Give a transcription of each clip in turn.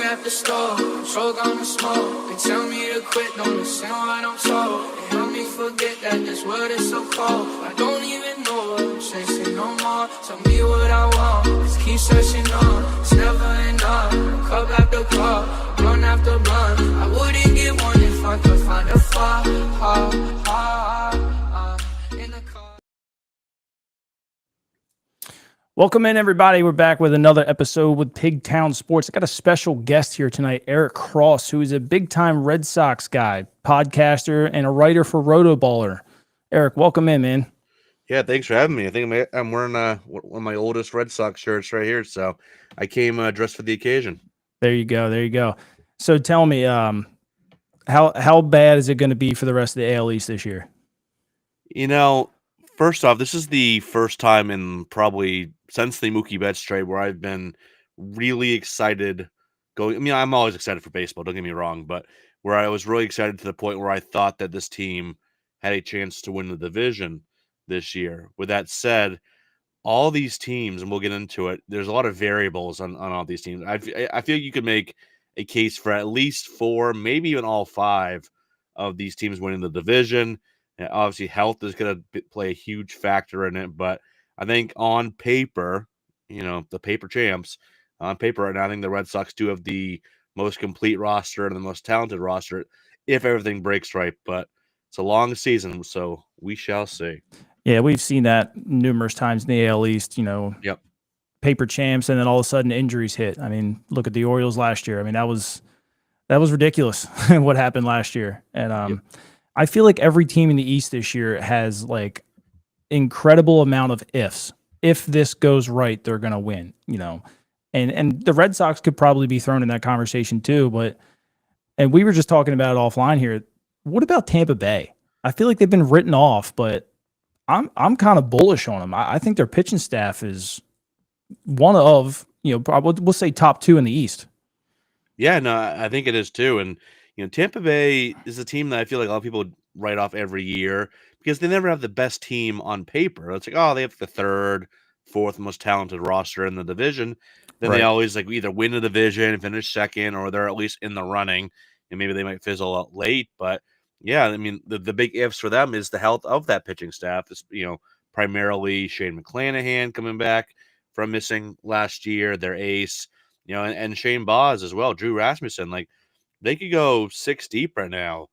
at the store, choke on the smoke. They tell me to quit, don't listen what I'm told. They help me forget that this world is so cold. I don't even know what I'm chasing no more. Tell me what I want, just keep searching on. It's never enough, cup after cup, blunt after blunt. I wouldn't get one if I could find a flaw in the car. Welcome in, everybody. We're back with another episode with Pigtown Sports. I got a special guest here tonight, Eric Cross, who is a big-time Red Sox guy, podcaster, and a writer for RotoBaller. Eric, welcome in, man. Yeah, thanks for having me. I think I'm wearing one of my oldest Red Sox shirts right here, so I came dressed for the occasion. There you go. There you go. So tell me, how bad is it going to be for the rest of the AL East this year? You know, first off, this is the first time in probably since the Mookie Betts trade where I've been really excited going. I mean, I'm always excited for baseball, don't get me wrong, but where I was really excited to the point where I thought that this team had a chance to win the division this year. With that said, all these teams, and we'll get into it, there's a lot of variables on all these teams. I feel you could make a case for at least 4, maybe even all 5 of these teams winning the division. And obviously, health is going to play a huge factor in it, but I think on paper, the paper champs, on paper right now, I think the Red Sox do have the most complete roster and the most talented roster if everything breaks right. But it's a long season, so we shall see. Yeah, we've seen that numerous times in the AL East, Yep. Paper champs, and then all of a sudden injuries hit. I mean, look at the Orioles last year. I mean, that was ridiculous what happened last year. And Yep. I feel like every team in the East this year has like incredible amount of ifs. If this goes right, they're going to win, and the Red Sox could probably be thrown in that conversation too. And we were just talking about it offline here. What about Tampa Bay? I feel like they've been written off, but I'm kind of bullish on them. I think their pitching staff is one of, probably we'll say top 2 in the East. Yeah, no, I think it is too. And, Tampa Bay is a team that I feel like a lot of people write off every year because they never have the best team on paper. It's like, oh, they have the 3rd, 4th most talented roster in the division. Then They always like either win the division, finish 2nd, or they're at least in the running, and maybe they might fizzle out late. But yeah, I mean, the big ifs for them is the health of that pitching staff. It's, primarily Shane McClanahan coming back from missing last year, their ace, and Shane Baz as well, Drew Rasmussen. Like, they could go 6 deep right now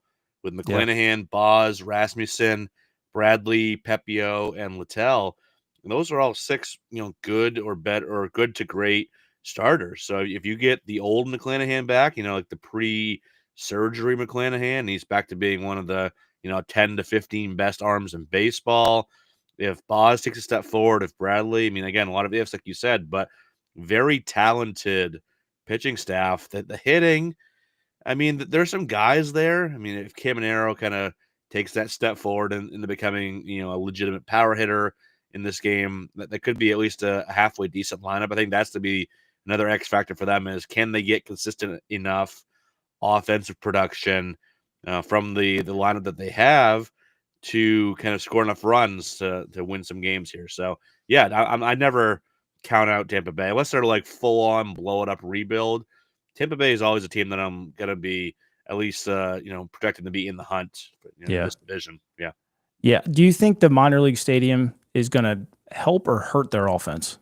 with McClanahan, Baz, Rasmussen, Bradley, Pepio, and Littell. And those are all 6, good or better or good to great starters. So if you get the old McClanahan back, like the pre-surgery McClanahan, he's back to being one of the, 10 to 15 best arms in baseball. If Baz takes a step forward, if Bradley, I mean, again, a lot of ifs, like you said, but very talented pitching staff. That the hitting, I mean, there's some guys there. I mean, if Caminero kind of takes that step forward into becoming, a legitimate power hitter in this game, that could be at least a halfway decent lineup. I think that's to be another X factor for them is can they get consistent enough offensive production from the lineup that they have to kind of score enough runs to win some games here. So, yeah, I never count out Tampa Bay unless they're like full on blow it up rebuild. Tampa Bay is always a team that I'm going to be at least, projecting to be in the hunt in this division. Yeah. Yeah. Do you think the minor league stadium is going to help or hurt their offense?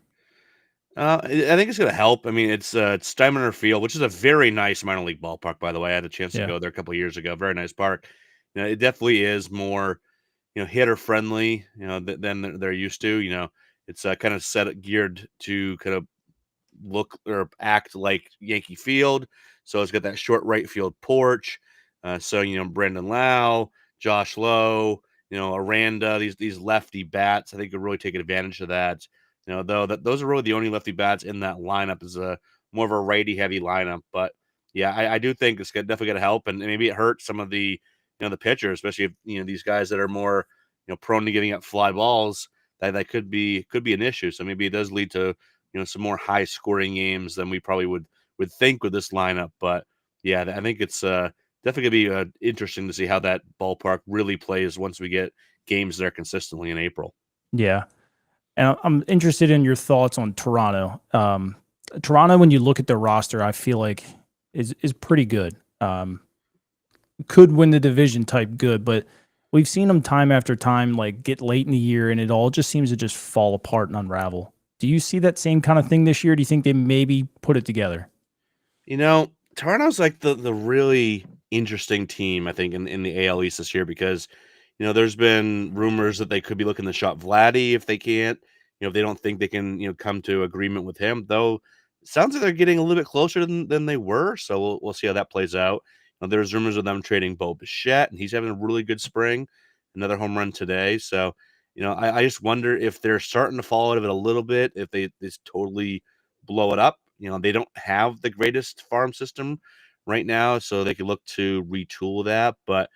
I think it's going to help. I mean, it's Steinbrenner Field, which is a very nice minor league ballpark, by the way. I had a chance to go there a couple of years ago. Very nice park. It definitely is more, hitter friendly, than they're used to. It's kind of geared to kind of look or act like Yankee Field. So it's got that short right field porch. So Brandon Lau, Josh Lowe, Aranda, these lefty bats, I think could really take advantage of that. Though those are really the only lefty bats in that lineup is a more of a righty heavy lineup. But yeah, I do think it's definitely going to help, and maybe it hurts some of the the pitchers, especially if these guys that are more prone to giving up fly balls. That could be an issue. So maybe it does lead to some more high scoring games than we probably would think with this lineup. But yeah, I think it's definitely going to be interesting to see how that ballpark really plays once we get games there consistently in April. Yeah. And I'm interested in your thoughts on Toronto. Toronto, when you look at their roster, I feel like is pretty good. Could win the division type good, but we've seen them time after time like get late in the year and it all just seems to just fall apart and unravel. Do you see that same kind of thing this year? Do you think they maybe put it together? Toronto's like the really interesting team, I think, in the AL East this year because, there's been rumors that they could be looking to shop Vladdy if they can't, if they don't think they can, come to agreement with him. Though, it sounds like they're getting a little bit closer than they were. So we'll see how that plays out. There's rumors of them trading Bo Bichette, and he's having a really good spring, another home run today. So, I just wonder if they're starting to fall out of it a little bit, if they just totally blow it up. They don't have the greatest farm system right now, so they could look to retool that. But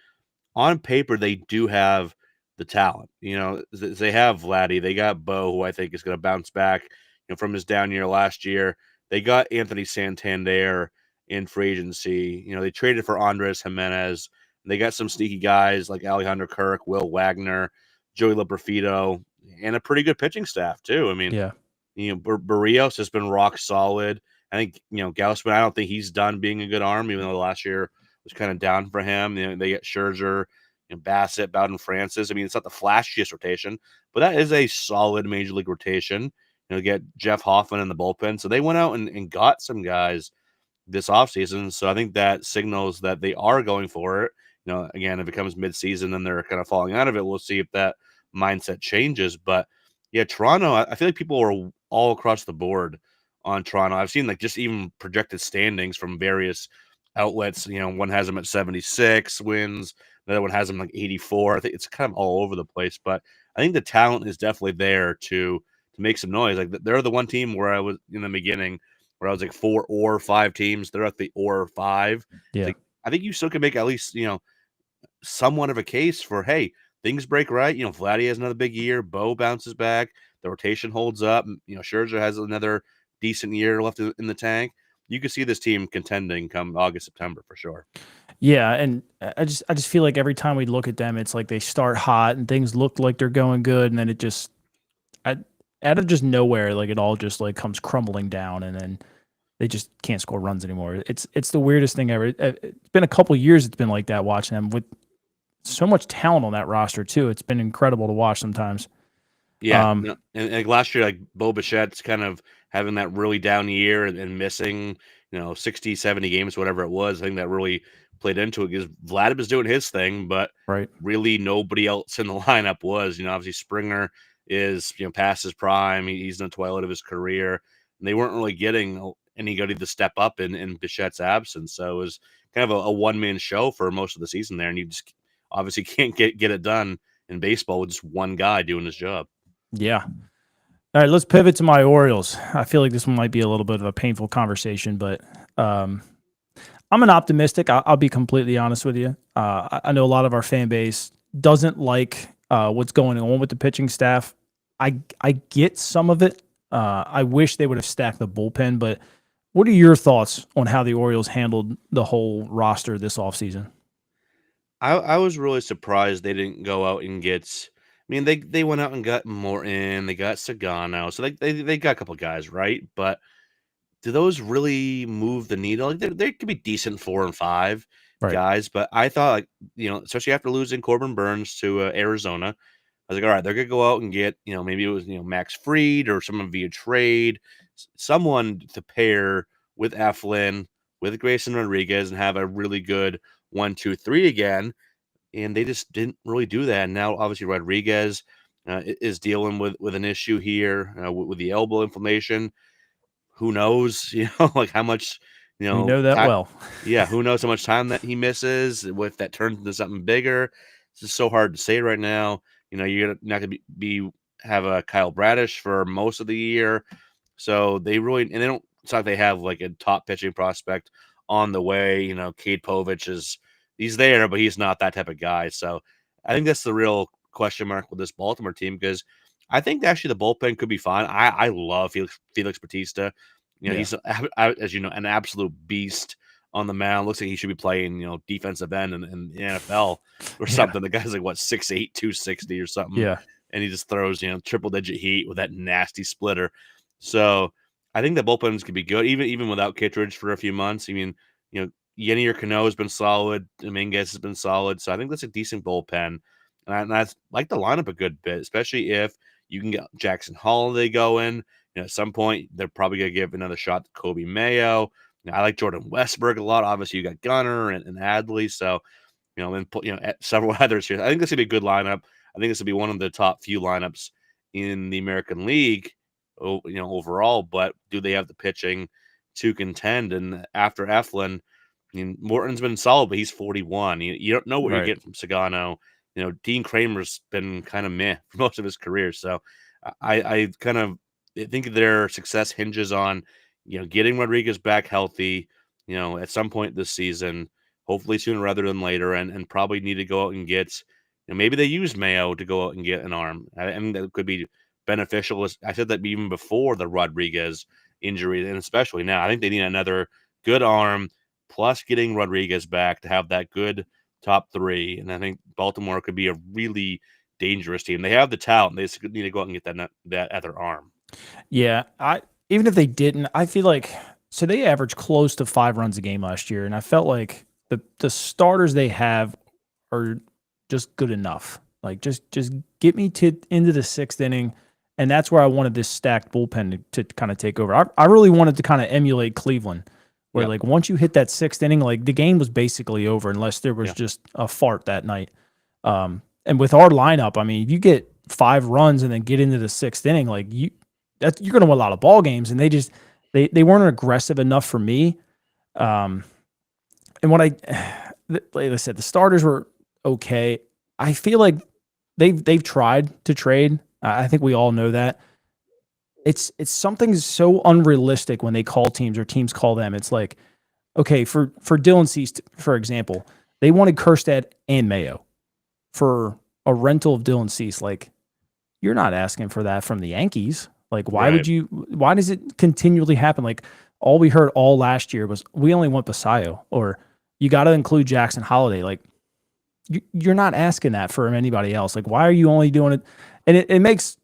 on paper, they do have the talent. They have Vladdy. They got Bo, who I think is going to bounce back, from his down year last year. They got Anthony Santander in free agency. They traded for Andres Jimenez. They got some sneaky guys like Alejandro Kirk, Will Wagner, Joey Loperfido, and a pretty good pitching staff too. I mean, Yeah. Barrios has been rock solid. I think, Gausman, I don't think he's done being a good arm, even though last year was kind of down for him. They get Scherzer, Bassett, Bowden, Francis. I mean, it's not the flashiest rotation, but that is a solid major league rotation. Get Jeff Hoffman in the bullpen. So they went out and got some guys this offseason. So I think that signals that they are going for it. Again, if it comes midseason and they're kind of falling out of it, we'll see if that mindset changes. But yeah, Toronto, I feel like people are all across the board on Toronto. I've seen like just even projected standings from various outlets. One has them at 76 wins, the other one has them like 84. I think it's kind of all over the place, but I think the talent is definitely there to make some noise. Like they're the one team where I was in the beginning where I was like 4 or 5 teams. They're at the or 5. Yeah. Like, I think you still can make at least, somewhat of a case for, hey, things break right. Vladdy has another big year. Bo bounces back. The rotation holds up. Scherzer has another decent year left in the tank. You can see this team contending come August, September for sure. Yeah, and I just feel like every time we look at them, it's like they start hot and things look like they're going good, and then it just out of just nowhere, like it all just like comes crumbling down, and then they just can't score runs anymore. It's the weirdest thing ever. It's been a couple years. It's been like that watching them with so much talent on that roster too. It's been incredible to watch sometimes. Yeah, and like last year, like Bo Bichette's kind of having that really down year and missing, 60, 70 games, whatever it was. I think that really played into it because Vlad was doing his thing, but Right. really nobody else in the lineup was. Obviously Springer is, past his prime. He's in the twilight of his career. And they weren't really getting anybody to step up in Bichette's absence. So it was kind of a one-man show for most of the season there. And you just obviously can't get it done in baseball with just one guy doing his job. Yeah. All right, let's pivot to my Orioles. I feel like this one might be a little bit of a painful conversation, but I'm an optimistic. I'll be completely honest with you. I know a lot of our fan base doesn't like what's going on with the pitching staff. I get some of it. I wish they would have stacked the bullpen, but what are your thoughts on how the Orioles handled the whole roster this offseason? I was really surprised they didn't go out and get. I mean, they went out and got Morton, they got Sagano, so they got a couple guys, right? But do those really move the needle? Like they could be decent 4 and 5 Right. guys, but I thought, like, especially after losing Corbin Burns to Arizona, I was like, all right, they're gonna go out and get, maybe it was Max Fried or someone via trade, someone to pair with Eflin, with Grayson Rodriguez, and have a really good 1-2-3 again. And they just didn't really do that. And now, obviously, Rodriguez is dealing with an issue here with the elbow inflammation. Who knows, like how much, We know that well. yeah, who knows how much time that he misses, if that turns into something bigger. It's just so hard to say right now. You're not going to be have a Kyle Bradish for most of the year. So they really, and they don't, it's not like they have like a top pitching prospect on the way. Cade Povich he's there, but he's not that type of guy. So I think that's the real question mark with this Baltimore team because I think actually the bullpen could be fine. I love Felix Bautista. He's, as you know, an absolute beast on the mound. Looks like he should be playing, defensive end in the NFL or something. The guy's like, what, 6'8", 260 or something. Yeah. And he just throws, triple-digit heat with that nasty splitter. So I think the bullpens could be good, even without Kittredge for a few months. I mean, Yennier Cano has been solid. Dominguez has been solid. So I think that's a decent bullpen. And I like the lineup a good bit, especially if you can get Jackson Holiday going. At some point, they're probably going to give another shot to Kobe Mayo. I like Jordan Westberg a lot. Obviously, you got Gunnar and Adley. So, and several others here. I think this will be a good lineup. I think this will be one of the top few lineups in the American League, overall. But do they have the pitching to contend? And after Eflin, Morton's been solid, but he's 41. You don't know what you're Right. getting from Sagano. Dean Kramer's been kind of meh for most of his career. So I kind of think their success hinges on, getting Rodriguez back healthy, at some point this season, hopefully sooner rather than later, and probably need to go out and get, maybe they use Mayo to go out and get an arm. I think that could be beneficial. I said that even before the Rodriguez injury, and especially now. I think they need another good arm, plus getting Rodriguez back to have that good top three. And I think Baltimore could be a really dangerous team. They have the talent. They just need to go out and get that other arm. Yeah, even if they didn't, I feel like so they averaged close to 5 runs a game last year, and I felt like the starters they have are just good enough. Like just get me into the 6th inning, and that's where I wanted this stacked bullpen to kind of take over. I really wanted to kind of emulate Cleveland, where like once you hit that 6th inning, like the game was basically over unless there was just a fart that night. And with our lineup, I mean, if you get 5 runs and then get into the 6th inning, like you're going to win a lot of ball games, and they weren't aggressive enough for me. And what like I said, the starters were okay. I feel like they've tried to trade. I think we all know that. It's something so unrealistic when they call teams or teams call them. It's like, okay, for Dylan Cease, for example, they wanted Kjerstad and Mayo for a rental of Dylan Cease. Like, you're not asking for that from the Yankees. Like, why does it continually happen? Like, all we heard all last year was we only want Basayo, or you got to include Jackson Holiday. Like, you're not asking that from anybody else. Like, why are you only doing it? And it makes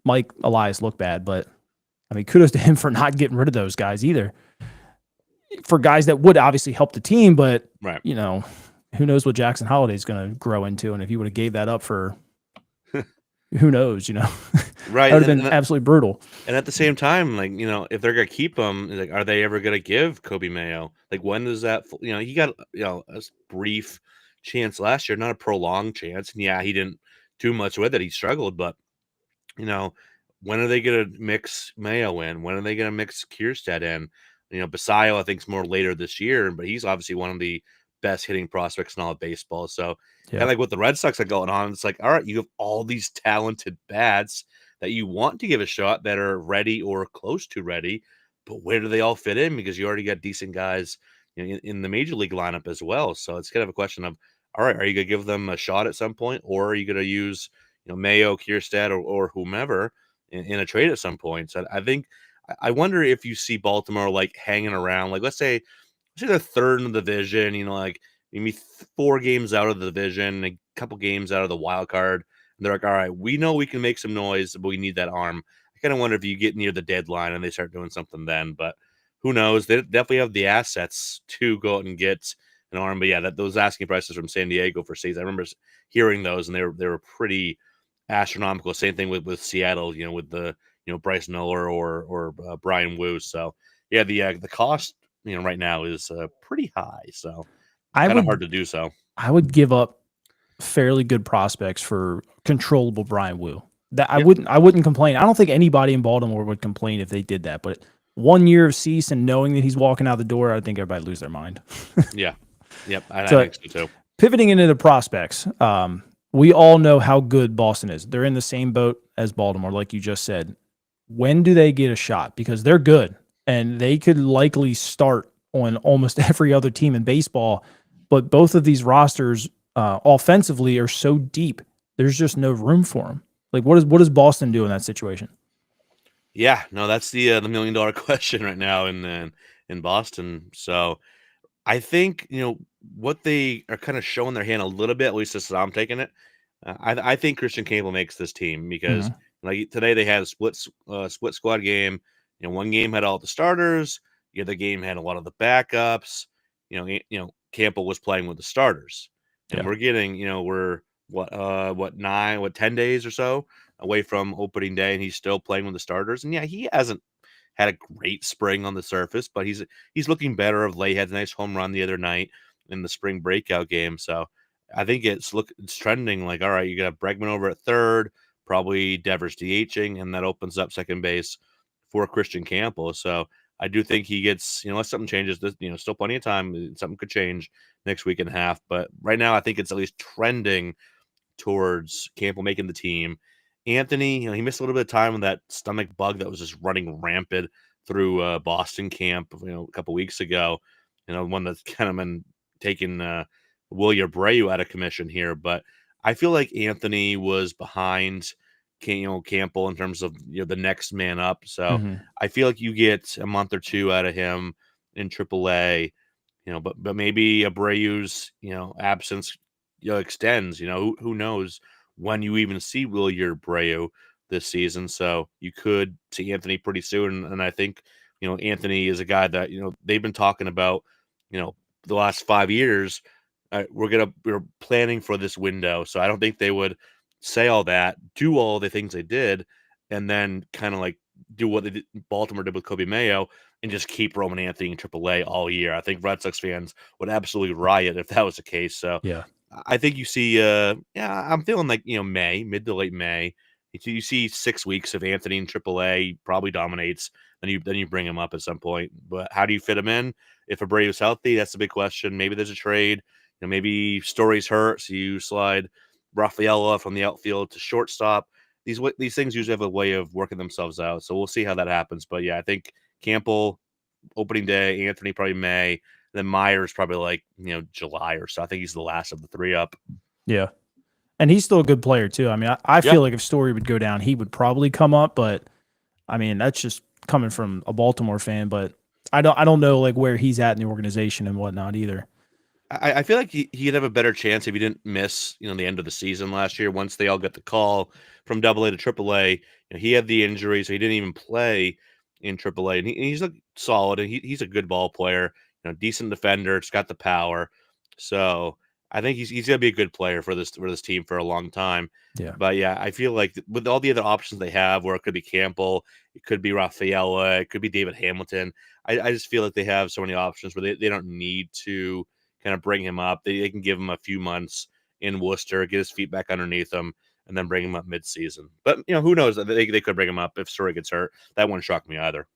Mike Elias look bad, but I mean, kudos to him for not getting rid of those guys either. For guys that would obviously help the team, but who knows what Jackson Holiday is going to grow into, and if he would have gave that up for who knows, Right. That would have been absolutely brutal. And at the same time, like, if they're going to keep him, like, are they ever going to give Kobe Mayo? Like, when does that, he got, a brief chance last year, not a prolonged chance. And yeah, he didn't do much with it. He struggled, but, when are they going to mix Mayo in? When are they going to mix Kjerstad in? Basayo, I think, is more later this year, but he's obviously one of the best hitting prospects in all of baseball. So, and like what the Red Sox are going on, it's like, all right, you have all these talented bats that you want to give a shot that are ready or close to ready, but where do they all fit in? Because you already got decent guys in the major league lineup as well. So it's kind of a question of, all right, are you going to give them a shot at some point, or are you going to use Mayo, Kjerstad, or whomever in a trade at some point? So I wonder if you see Baltimore like hanging around, like let's say they're third in the division, like maybe 4 games out of the division, a couple games out of the wild card. And they're like, all right, we know we can make some noise, but we need that arm. I kind of wonder if you get near the deadline and they start doing something then, but who knows? They definitely have the assets to go out and get an arm. But yeah, those asking prices from San Diego for Cease, I remember hearing those, and they were pretty astronomical. Same thing with Seattle, with the Bryce Miller or Brian Wu. So yeah, the cost right now is pretty high. So kind of hard to do so. I would give up fairly good prospects for controllable Brian Wu. That I wouldn't complain. I don't think anybody in Baltimore would complain if they did that. But 1 year of Cease and knowing that he's walking out the door, I think everybody lose their mind. Yeah. Yep. I think so too. Pivoting into the prospects, we all know how good Boston is. They're in the same boat as Baltimore, like you just said. When do they get a shot? Because they're good, and they could likely start on almost every other team in baseball. But both of these rosters offensively are so deep, there's just no room for them. Like, what does Boston do in that situation? Yeah, no, that's the $1 million question right now in Boston. So I think what they are kind of showing their hand a little bit. At least this is how I'm taking it. I think Christian Cable makes this team because like today they had a split squad game. One game had all the starters. the game had a lot of the backups. Campbell was playing with the starters, and Yeah. we're getting, we're 10 days or so away from opening day, and he's still playing with the starters. And yeah, he hasn't had a great spring on the surface, but he's looking better of late. He had a nice home run the other night in the spring breakout game. So I think it's trending like, all right, you got Bregman over at third, probably Devers DHing, and that opens up second base for Christian Campbell. So I do think he gets, unless something changes, still plenty of time. Something could change next week and a half. But right now, I think it's at least trending towards Campbell making the team. Anthony, he missed a little bit of time with that stomach bug that was just running rampant through Boston camp, a couple weeks ago. One that's kind of been taking William Abreu out of commission here. But I feel like Anthony was behind, Campbell in terms of the next man up. So Mm-hmm. I feel like you get a month or two out of him in AAA. But maybe Abreu's absence extends. Who knows when you even see Wilyer Abreu this season. So you could see Anthony pretty soon. And I think, Anthony is a guy that, they've been talking about, the last 5 years. We're planning for this window. So I don't think they would say all that, do all the things they did, and then kind of like do what Baltimore did with Kobe Mayo and just keep Roman Anthony in AAA all year. I think Red Sox fans would absolutely riot if that was the case. So Yeah. I think you see, I'm feeling like, May, mid to late May. You see 6 weeks of Anthony in AAA, probably dominates. Then you bring him up at some point. But how do you fit him in? If Abreu's healthy, that's the big question. Maybe there's a trade. Maybe Story's hurt, so you slide Rafaela from the outfield to shortstop. These things usually have a way of working themselves out. So we'll see how that happens. But yeah, I think Campbell opening day, Anthony probably May, then Myers probably like July or so. I think he's the last of the three up. Yeah. And he's still a good player too. I mean, I feel like if Story would go down, he would probably come up, but I mean, that's just coming from a Baltimore fan, but I don't know like where he's at in the organization and whatnot either. I feel like he'd have a better chance if he didn't miss, the end of the season last year. Once they all got the call from AA to AAA, he had the injury, so he didn't even play in AAA. And he's solid, and he's a good ball player, decent defender. It's got the power, so I think he's gonna be a good player for this team for a long time. Yeah. But yeah, I feel like with all the other options they have, where it could be Campbell, it could be Rafaela, it could be David Hamilton. I just feel like they have so many options where they don't need to kind of bring him up. They can give him a few months in Worcester, get his feet back underneath him, and then bring him up midseason. But who knows? They could bring him up if Story gets hurt. That wouldn't shock me either.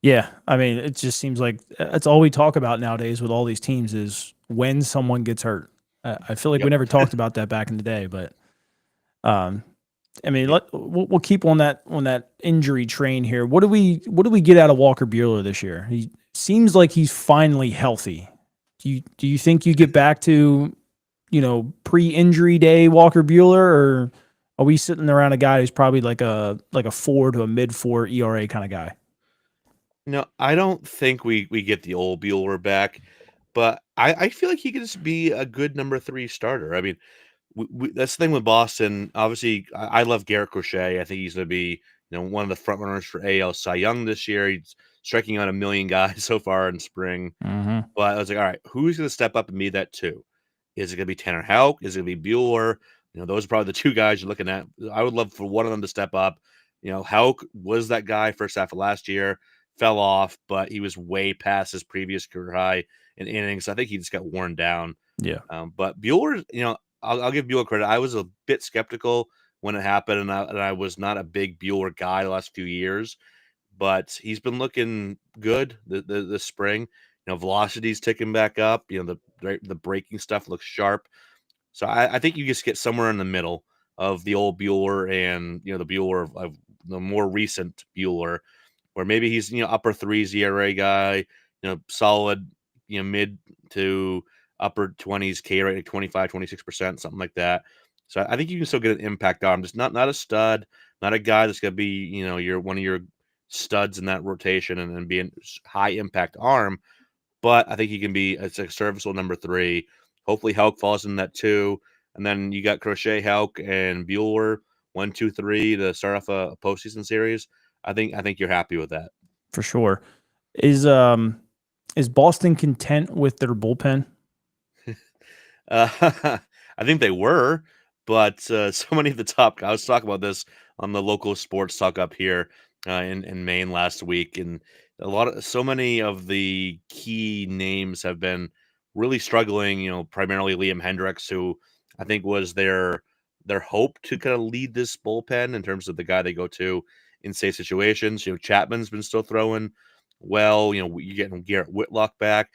Yeah, I mean, it just seems like that's all we talk about nowadays with all these teams is when someone gets hurt. I feel like we never talked about that back in the day, but I mean, we'll keep on that injury train here. What do we get out of Walker Buehler this year? He seems like he's finally healthy. Do you think you get back to pre-injury day Walker Buehler, or are we sitting around a guy who's probably like a 4 to a mid-4 ERA kind of guy? No, I don't think we get the old Bueller back, but I feel like he could just be a good number 3 starter. I mean, that's the thing with Boston. Obviously, I love Garrett Crochet. I think he's going to be one of the front runners for AL Cy Young this year. He's striking out 1 million guys so far in spring. Mm-hmm. But I was like, all right, who's going to step up and be that too? Is it going to be Tanner Houck? Is it going to be Bueller? Those are probably the 2 guys you're looking at. I would love for one of them to step up. Houck was that guy first half of last year, fell off, but he was way past his previous career high in innings. I think he just got worn down. Yeah. But Bueller, I'll give Bueller credit. I was a bit skeptical when it happened, and I was not a big Bueller guy the last few years, but he's been looking good this spring. Velocity's ticking back up. The breaking stuff looks sharp. So I think you just get somewhere in the middle of the old Bueller and the Bueller of the more recent Bueller, where maybe he's upper 3s ERA guy, solid, mid to upper 20s K rate, like 25, 26%, something like that. So I think you can still get an impact arm. Just not a stud, not a guy that's gonna be your one of your studs in that rotation and be a high impact arm. But I think he can be a serviceable number 3. Hopefully Houck falls in that 2. And then you got Crochet, Houck, and Bueller 1, 2, 3 to start off a postseason series. I think you're happy with that. For sure. Is Boston content with their bullpen? I think they were, but so many of the top guys. I was talking about this on the local sports talk up here in Maine last week, and so many of the key names have been really struggling. Primarily Liam Hendricks, who I think was their hope to kind of lead this bullpen in terms of the guy they go to in safe situations. Chapman's been still throwing well. You're getting Garrett Whitlock back.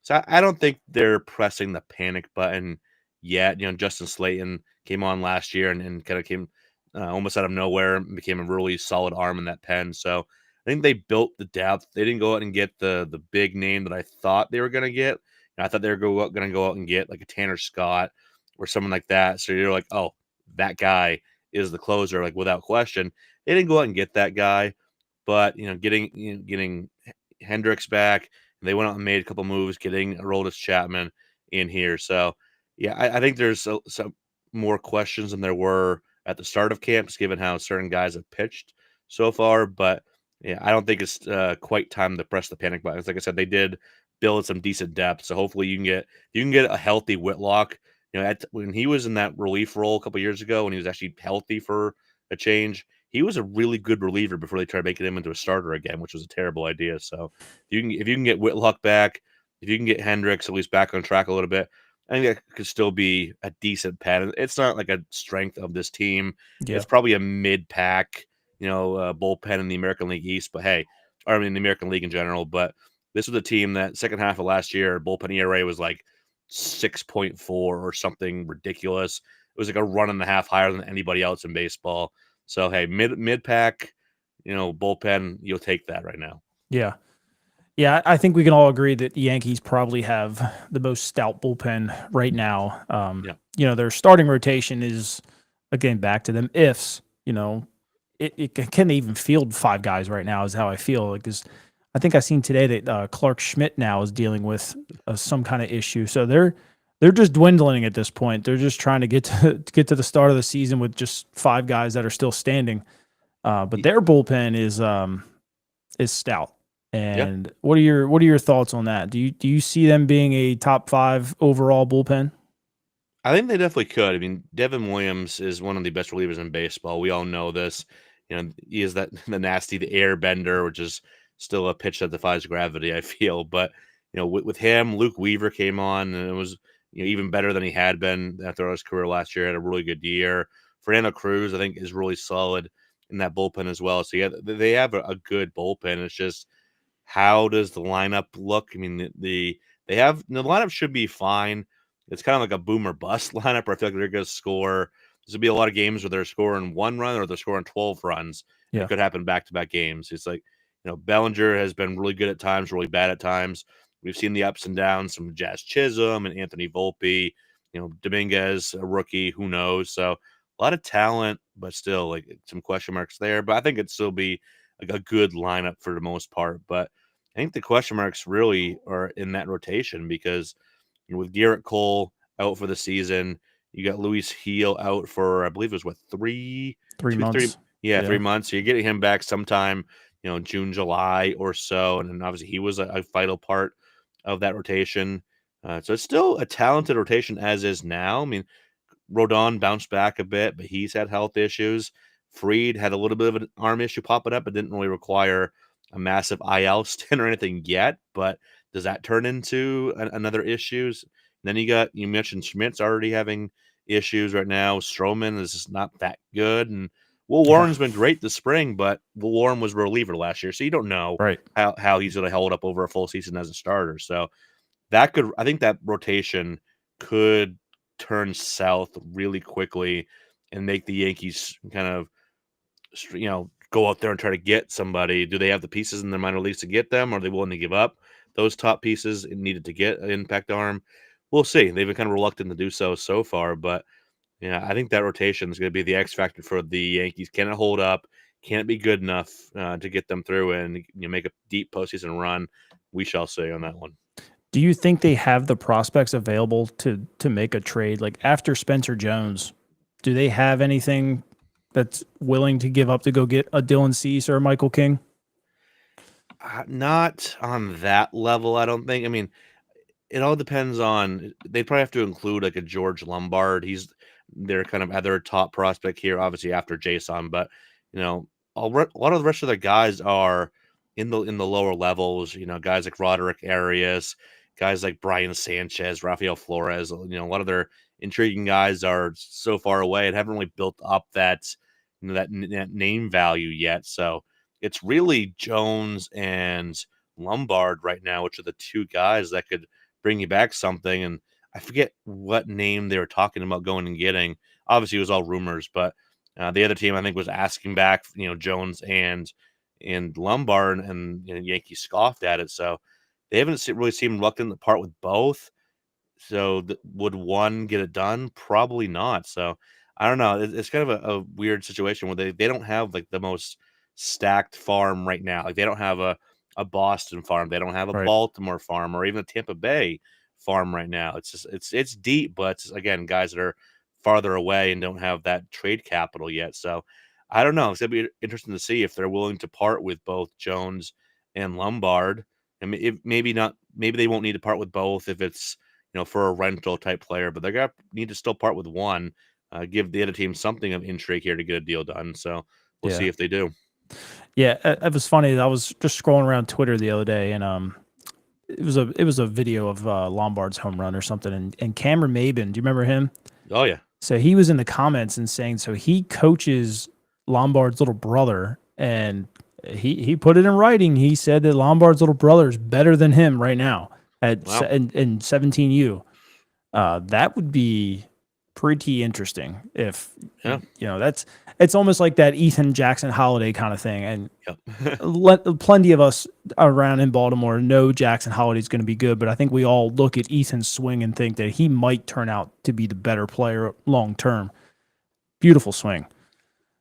So I don't think they're pressing the panic button yet. Justin Slayton came on last year and kind of came almost out of nowhere and became a really solid arm in that pen. So I think they built the depth. They didn't go out and get the big name that I thought they were going to get. I thought they were going to go out and get like a Tanner Scott or someone like that. So you're like, oh, that guy is the closer, like without question. They didn't go out and get that guy, but getting Hendricks back. They went out and made a couple moves, getting Aroldis Chapman in here. So, yeah, I think there's some more questions than there were at the start of camps, given how certain guys have pitched so far. But yeah, I don't think it's quite time to press the panic button. Like I said, they did build some decent depth, so hopefully you can get a healthy Whitlock. When he was in that relief role a couple years ago, when he was actually healthy for a change, he was a really good reliever before they tried making him into a starter again, which was a terrible idea. So if you can get Whitlock back, if you can get Hendricks at least back on track a little bit, I think that could still be a decent pad. It's not like a strength of this team. Yeah. It's probably a mid-pack, bullpen in the American League East. But hey, I mean the American League in general. But this was a team that second half of last year, bullpen ERA was like 6.4 or something ridiculous. It was like a run and a half higher than anybody else in baseball. So hey, mid pack, bullpen, you'll take that right now. Yeah. Yeah, I think we can all agree that the Yankees probably have the most stout bullpen right now. Their starting rotation is, again, back to them ifs. It can they even field five guys right now is how I feel. Because I think I seen today that Clark Schmidt now is dealing with some kind of issue. So they're just dwindling at this point. They're just trying to get to the start of the season with just five guys that are still standing. But their bullpen is stout. And what are your thoughts on that? Do you see them being a top 5 overall bullpen? I think they definitely could. I mean, Devin Williams is one of the best relievers in baseball. We all know this. He is the air bender, which is still a pitch that defies gravity, I feel. But with him, Luke Weaver came on, and it was even better than he had been after his career last year. Had a really good year. Fernando Cruz, I think, is really solid in that bullpen as well. So yeah, they have a good bullpen. It's just, how does the lineup look? I mean, the lineup should be fine. It's kind of like a boom or bust lineup where I feel like they're going to score. There's going to be a lot of games where they're scoring 1 run or they're scoring 12 runs. Yeah. It could happen back-to-back games. It's like, Bellinger has been really good at times, really bad at times. We've seen the ups and downs from Jazz Chisholm and Anthony Volpe. Dominguez, a rookie, who knows? So a lot of talent, but still like some question marks there. But I think it'd still be like a good lineup for the most part. But I think the question marks really are in that rotation because with Garrett Cole out for the season, you got Luis Heel out for, I believe it was 3 months. 3 months. So you're getting him back sometime, June, July or so. And then obviously he was a vital part of that rotation. So it's still a talented rotation as is now. I mean, Rodon bounced back a bit, but he's had health issues. Fried had a little bit of an arm issue popping up. It didn't really require a massive IL stint or anything yet, but does that turn into another issues? Then you mentioned Schmidt's already having issues right now. Stroman is just not that good. And Will Warren's been great this spring, but Will Warren was a reliever last year. So you don't know how he's going to hold up over a full season as a starter. So I think that rotation could turn south really quickly and make the Yankees kind of, go out there and try to get somebody. Do they have the pieces in their minor leagues to get them? Or are they willing to give up those top pieces needed to get an impact arm? We'll see. They've been kind of reluctant to do so far, but I think that rotation is going to be the X factor for the Yankees. Can it hold up? Can it be good enough to get them through and make a deep postseason run? We shall see on that one. Do you think they have the prospects available to make a trade? Like after Spencer Jones, do they have anything that's willing to give up to go get a Dylan Cease or a Michael King? Not on that level, I don't think. I mean, it all depends on they probably have to include, like, a George Lombard. He's their kind of other top prospect here, obviously after Jason, but, you know, a lot of the rest of the guys are in the lower levels, guys like Roderick Arias, guys like Brian Sanchez, Rafael Flores, a lot of their intriguing guys are so far away and haven't really built up that name value yet. So it's really Jones and Lombard right now, which are the two guys that could bring you back something. And I forget what name they were talking about going and getting. Obviously, it was all rumors, but the other team I think was asking back, Jones and Lombard, and Yankees scoffed at it. So they haven't really seemed reluctant to part with both. So would one get it done? Probably not. So I don't know. It's kind of a weird situation where they don't have like the most stacked farm right now. Like they don't have a Boston farm. They don't have a Right. Baltimore farm or even a Tampa Bay farm right now. It's just it's deep, but it's, again, guys that are farther away and don't have that trade capital yet. So I don't know. It's gonna be interesting to see if they're willing to part with both Jones and Lombard. I mean, maybe not. Maybe they won't need to part with both if it's for a rental type player, but they're gonna need to still part with one, give the other team something of intrigue here to get a deal done. So we'll see Yeah. if they do. Yeah, it was funny. I was just scrolling around Twitter the other day, and it was a video of Lombard's home run or something, and Cameron Maben. Do you remember him? Oh yeah, So he was in the comments and saying, so he coaches Lombard's little brother, and he put it in writing. He said that Lombard's little brother is better than him right now wow. in 17U. That would be pretty interesting if Yeah. it's almost like that Ethan Jackson Holiday kind of thing. And Yep. plenty of us around in Baltimore know Jackson Holiday is going to be good, but I think we all look at Ethan's swing and think that he might turn out to be the better player long term. Beautiful swing.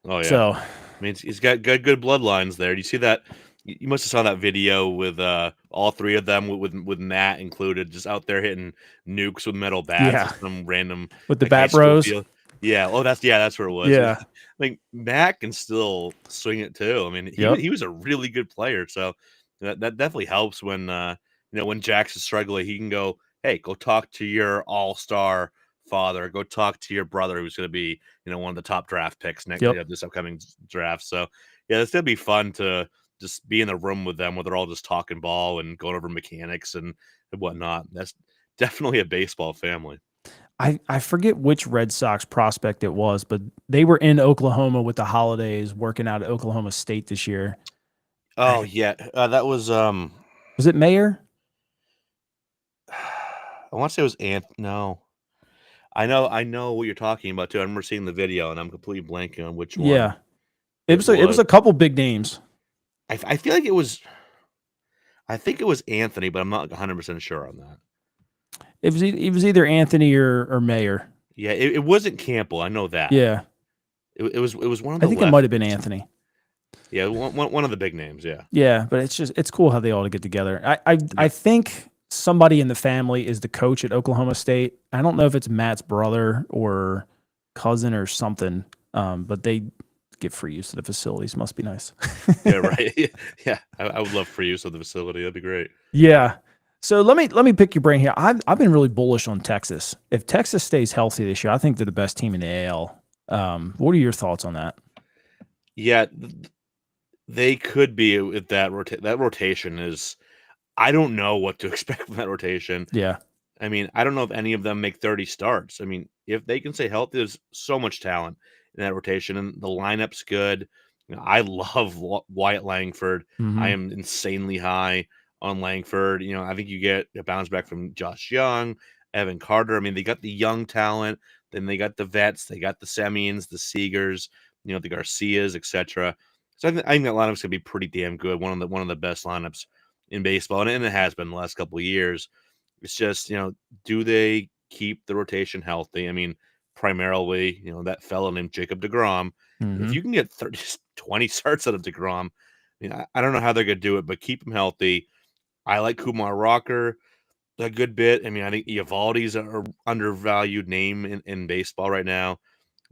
Oh yeah. So I mean, he's got good bloodlines there. Do you see that? You must have saw that video with all three of them with Matt included, just out there hitting nukes with metal bats yeah, at some random with the like high Bat school Bros. field. Yeah. Oh, that's where it was. Yeah. Like Matt can still swing it too. I mean, Yep. he was a really good player. So that definitely helps when when Jackson's struggling, he can go, hey, go talk to your all-star father, go talk to your brother who's going to be one of the top draft picks next Yep. this upcoming draft. So yeah, it's gonna be fun to just be in the room with them where they're all just talking ball and going over mechanics and whatnot. That's definitely a baseball family. I forget which Red Sox prospect it was, but they were in Oklahoma with the Holidays working out at Oklahoma State this year. Oh yeah, that was Was it Mayer? I want to say it was No, I know what you're talking about too. I remember seeing the video, and I'm completely blanking on which one Yeah. It was a couple big names. I feel like it was. I think it was Anthony, but I'm not 100% sure on that. It was either Anthony or Mayer. Yeah, it wasn't Campbell. I know that. Yeah. It was one of I the think it might have been lefties. Anthony. Yeah, one of the big names. Yeah. Yeah, but it's cool how they all get together. I think somebody in the family is the coach at Oklahoma State. I don't know if it's Matt's brother or cousin or something. But they get free use of the facilities. Must be nice. Yeah, right. Yeah, I would love free use of the facility. That'd be great. Yeah. So let me pick your brain here. I've been really bullish on Texas. If Texas stays healthy this year, I think they're the best team in the AL. What are your thoughts on that? Yeah, they could be if that rotation is. I don't know what to expect from that rotation. Yeah. I mean, I don't know if any of them make 30 starts. I mean, if they can stay healthy, there's so much talent in that rotation, and the lineup's good. I love Wyatt Langford. Mm-hmm. I am insanely high on Langford. I think you get a bounce back from Josh Young, Evan Carter. I mean, they got the young talent, then they got the vets, they got the Semyons, the Seagers, the Garcias, etc. So I think that lineup's gonna be pretty damn good. One of the best lineups in baseball, and it has been the last couple of years. It's just, do they keep the rotation healthy? I mean, primarily, that fellow named Jacob deGrom. Mm-hmm. If you can get 20 starts out of deGrom, I mean, I don't know how they're going to do it, but keep him healthy. I like Kumar Rocker a good bit. I mean, I think Eovaldi's an undervalued name in baseball right now.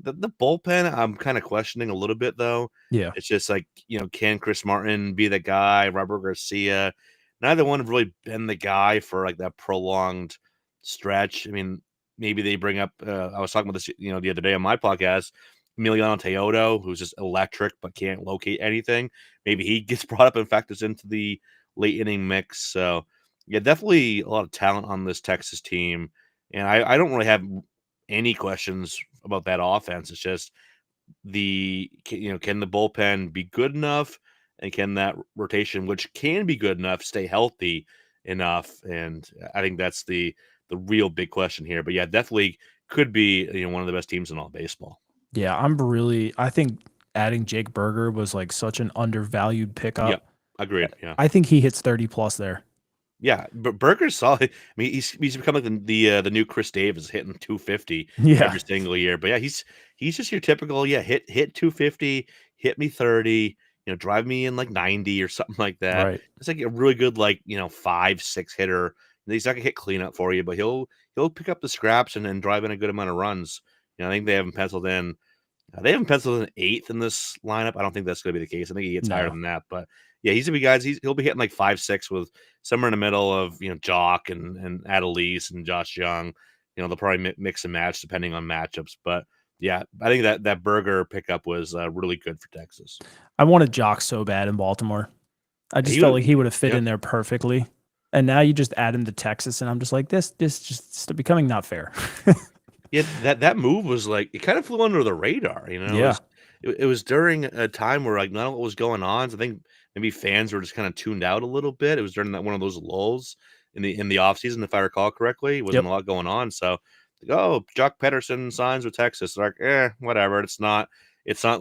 The bullpen, I'm kind of questioning a little bit though. Yeah. It's just like, can Chris Martin be the guy? Robert Garcia, neither one have really been the guy for like that prolonged stretch. I mean, maybe they bring up. I was talking about this, the other day on my podcast. Emiliano Teodo, who's just electric but can't locate anything. Maybe he gets brought up and factors into the late inning mix. So yeah, definitely a lot of talent on this Texas team, and I don't really have any questions about that offense. It's just can the bullpen be good enough, and can that rotation, which can be good enough, stay healthy enough? And I think that's the real big question here. But yeah, definitely could be one of the best teams in all baseball. Yeah, I think adding Jake Berger was like such an undervalued pickup. Yep, agreed. Yeah, I think he hits 30 plus there. yeah, but Burger's solid. I mean, he's become like the new Chris Davis, hitting 250 Yeah. every single year. But yeah, he's just your typical hit 250, hit me 30, drive me in like 90 or something like that. Right. It's like a really good 5-6 hitter. He's not gonna hit cleanup for you, but he'll pick up the scraps and then drive in a good amount of runs. I think they haven't penciled in. They haven't penciled in 8th in this lineup. I don't think that's going to be the case. I think he gets higher No. than that. But yeah, he's gonna be guys. He'll be hitting like 5-6 with somewhere in the middle of Jock and Adelise and Josh Young. They'll probably mix and match depending on matchups. But yeah, I think that Burger pickup was really good for Texas. I wanted Jock so bad in Baltimore. I just He felt would- like he would have fit Yep. in there perfectly. And now you just add him to Texas, and I'm just like, this just becoming not fair. Yeah, that move was like it kind of flew under the radar. Yeah. It was during a time where like not a lot was going on. So I think maybe fans were just kind of tuned out a little bit. It was during that one of those lulls in the offseason, if I recall correctly. It wasn't Yep. a lot going on. So Jock Pederson signs with Texas. They're like, whatever. It's not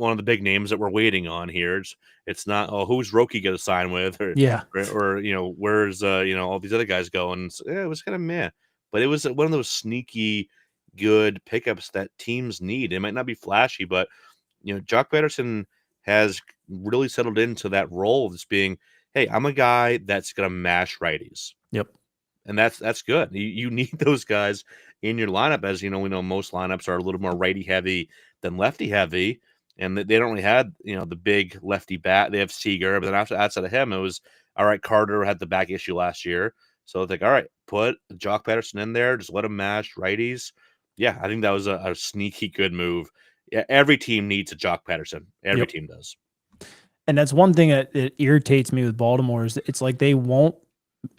one of the big names that we're waiting on here. It's not who's Roki gonna sign with or Yeah. or where's all these other guys going. So, it was kind of meh. But it was one of those sneaky good pickups that teams need. It might not be flashy, but Jock Pederson has really settled into that role of just being, hey, I'm a guy that's gonna mash righties. Yep. And that's good. You need those guys in your lineup, as we know most lineups are a little more righty heavy than lefty heavy, and they don't really have the big lefty bat. They have Seager, but then outside of him, it was all right. Carter had the back issue last year, so it's like all right, put Jock Pederson in there, just let him mash righties. Yeah, I think that was a sneaky good move. Yeah, every team needs a Jock Pederson. Every Yep. team does. And that's one thing that irritates me with Baltimore is it's like they won't,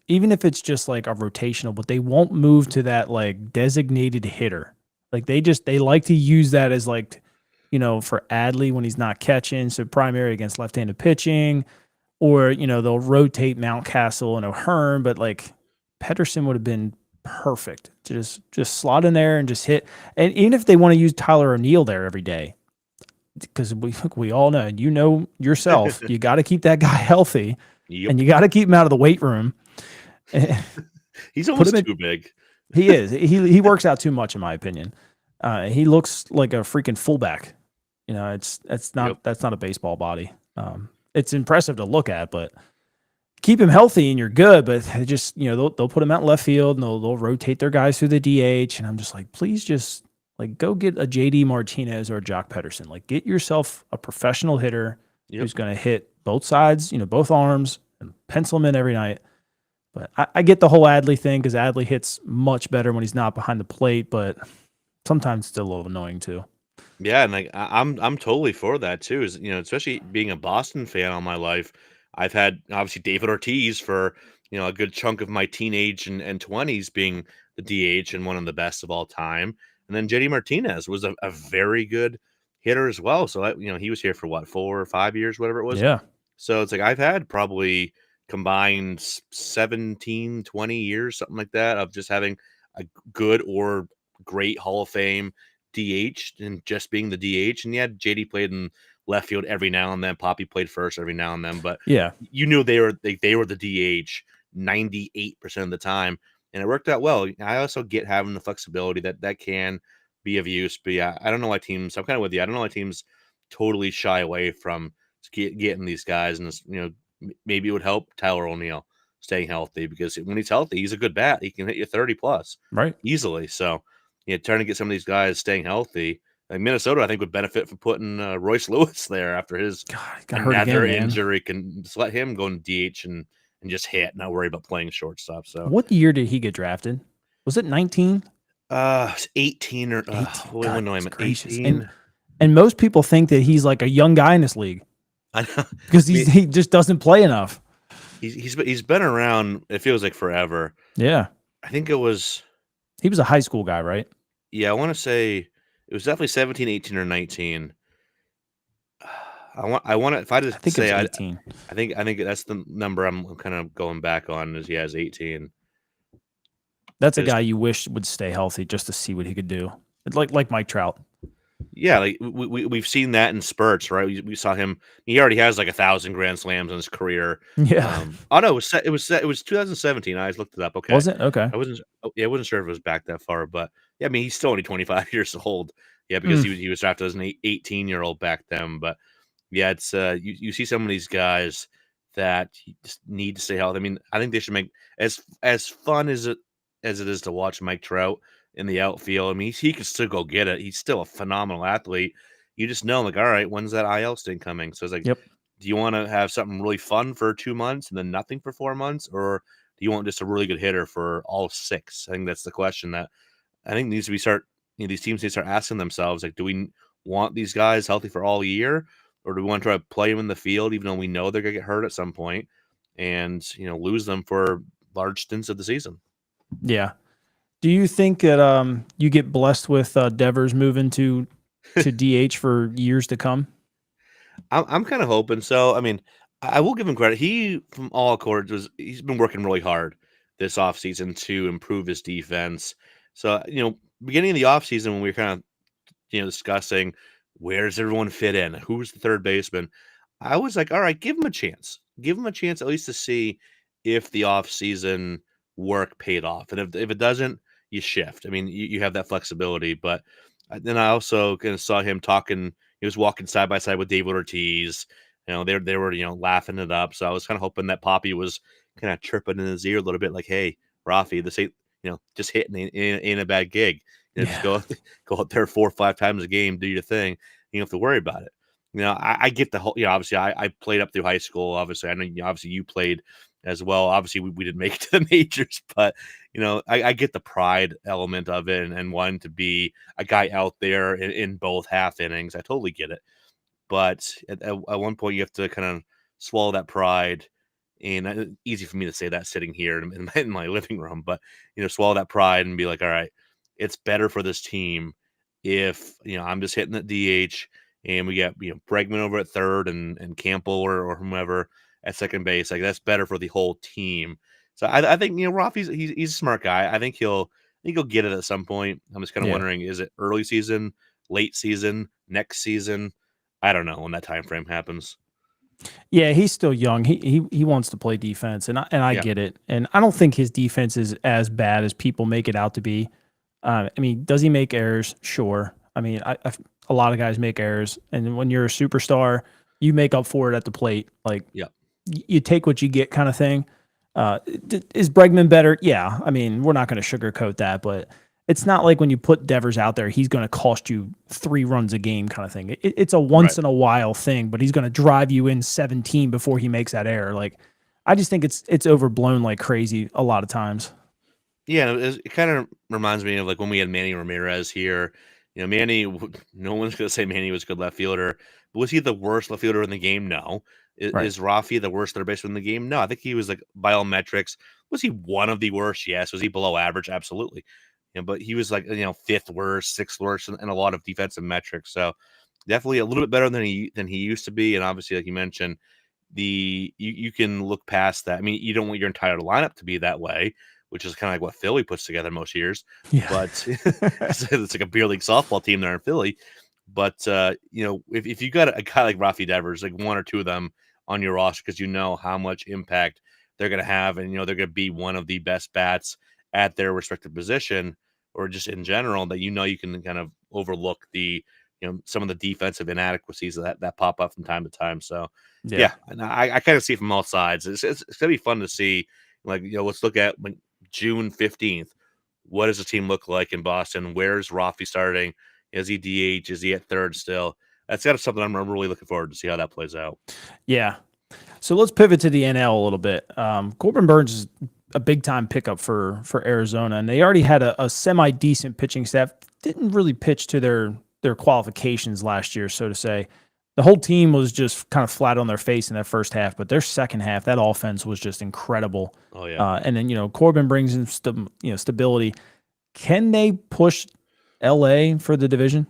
even if it's just like a rotational, but they won't move to that like designated hitter. Like they like to use that as like, for Adley when he's not catching. So primary against left-handed pitching, or, they'll rotate Mountcastle and O'Hearn, but like Pedersen would have been perfect to just slot in there and just hit. And even if they want to use Tyler O'Neill there every day, because we all know, yourself, you got to keep that guy healthy. Yep. And you got to keep him out of the weight room. He's almost too big. He is. He works out too much, in my opinion. He looks like a freaking fullback. That's not a baseball body. It's impressive to look at, but keep him healthy and you're good. But they just they'll put him out in left field and they'll rotate their guys through the DH. And I'm just like, please just like go get a JD Martinez or a Jock Pederson. Like get yourself a professional hitter who's going to hit both sides, both arms, and pencil him in every night. But I get the whole Adley thing because Adley hits much better when he's not behind the plate, but sometimes it's still a little annoying too. Yeah, and like I'm totally for that too. Is especially being a Boston fan all my life, I've had obviously David Ortiz for a good chunk of my teenage and 20s being the DH and one of the best of all time, and then JD Martinez was a very good hitter as well. So he was here for what 4 or 5 years, whatever it was. Yeah. So it's like I've had probably combined 17, 20 years, something like that, of just having a good or great Hall of Fame DH and just being the DH. And yeah, JD played in left field every now and then. Poppy played first every now and then, but Yeah. you knew they were the DH 98% of the time, and it worked out well. I also get having the flexibility that can be of use, but yeah, I don't know why teams. I'm kind of with you. I don't know why teams totally shy away from getting these guys, and maybe it would help Tyler O'Neill staying healthy, because when he's healthy, he's a good bat. He can hit you 30 plus Right. easily. So trying to get some of these guys staying healthy, Like Minnesota, I think would benefit from putting Royce Lewis there after his God, got hurt another again, man. injury. Can just let him go in DH and just hit, not worry about playing shortstop. So What year did he get drafted? Was it 19? 18 or 18. when am I? Gracious. 18. And most people think that he's like a young guy in this league I know because he just doesn't play enough. he's been around. It feels like forever. Yeah. I think it was. He was a high school guy, right? Yeah, I want to say it was definitely 17, 18, or 19. I want to, if I I just think it was say 18. I think that's the number I'm kind of going back on is he has 18. That's a guy you wish would stay healthy just to see what he could do. Like Mike Trout. Yeah, like we've seen that in spurts, right? We saw him. He already has like 1,000 grand slams in his career. Yeah. Oh no, it was 2017. I just looked it up. Okay, Was it? Okay. I wasn't sure if it was back that far, but yeah, I mean he's still only 25 years old. Yeah, because he was drafted as an 18-year-old back then. But yeah, it's you see some of these guys that you just need to stay healthy. I mean, I think they should make as fun as it is to watch Mike Trout in the outfield. I mean, he could still go get it. He's still a phenomenal athlete. You just know, like, all right, when's that IL stint coming? So it's like, Yep. do you want to have something really fun for 2 months and then nothing for 4 months, or do you want just a really good hitter for all 6? I think that's the question that I think needs to be these teams need to start asking themselves, like, do we want these guys healthy for all year, or do we want to try to play them in the field, even though we know they're gonna get hurt at some point, and lose them for large stints of the season? Yeah. Do you think that you get blessed with Devers moving to DH for years to come? I'm kind of hoping so. I mean, I will give him credit. He, from all accords, he's been working really hard this offseason to improve his defense. So, beginning of the offseason when we were kind of, discussing where does everyone fit in, who's the third baseman, I was like, all right, give him a chance. Give him a chance at least to see if the offseason work paid off. And if it doesn't, you shift. I mean, you have that flexibility. But then I also kind of saw him talking. He was walking side by side with David Ortiz. They were laughing it up. So I was kind of hoping that Poppy was kind of chirping in his ear a little bit, like, "Hey, Rafi, this ain't just hitting ain't a bad gig. Just go out there 4 or 5 times a game, do your thing. You don't have to worry about it." I get the whole. Obviously, I played up through high school. Obviously, I know. Obviously, you played as well. Obviously, we didn't make it to the majors, but I get the pride element of it and wanting to be a guy out there in both half innings. I totally get it. But at one point, you have to kind of swallow that pride. And easy for me to say that sitting here in my living room, but swallow that pride and be like, all right, it's better for this team if I'm just hitting the DH and we get Bregman over at third and Campbell or whomever at second base. Like that's better for the whole team. So I think Rafi's he's a smart guy. I think he'll get it at some point. I'm just kind of wondering, is it early season, late season, next season? I don't know when that time frame happens. Yeah, he's still young. He wants to play defense, and I get it. And I don't think his defense is as bad as people make it out to be. I mean, does he make errors? Sure. I mean, a lot of guys make errors, and when you're a superstar, you make up for it at the plate. Like, you take what you get, kind of thing. Is Bregman better? Yeah. I mean, we're not going to sugarcoat that, but it's not like when you put Devers out there, he's going to cost you 3 runs a game kind of thing. It's a once in a while thing, but he's going to drive you in 17 before he makes that error. Like, I just think it's overblown like crazy a lot of times. Yeah, it kind of reminds me of like when we had Manny Ramirez here. Manny, no one's going to say Manny was a good left fielder. But was he the worst left fielder in the game? No. Is Rafi the worst third baseman in the game? No. I think he was like, by all metrics, was he one of the worst? Yes. Was he below average? Absolutely. But he was like, 5th worst, 6th worst in a lot of defensive metrics. So definitely a little bit better than he used to be. And obviously, like you mentioned, you can look past that. I mean, you don't want your entire lineup to be that way, which is kind of like what Philly puts together most years. Yeah. But it's like a beer league softball team there in Philly. But if you got a guy like Rafi Devers, like 1 or 2 of them on your roster, because how much impact they're going to have, and they're going to be one of the best bats at their respective position, or just in general, that you can kind of overlook the some of the defensive inadequacies that pop up from time to time. So and I kind of see it from all sides. It's gonna be fun to see. Like let's look at June 15th. What does the team look like in Boston? Where's Rafi starting? Is he DH? Is he at third still? That's got something I'm really looking forward to see how that plays out. Yeah. So let's pivot to the NL a little bit. Corbin Burns is a big time pickup for Arizona, and they already had a semi decent pitching staff. Didn't really pitch to their qualifications last year, so to say. The whole team was just kind of flat on their face in that first half, but their second half, that offense was just incredible. Oh yeah. And then Corbin brings in stability. Can they push LA for the division?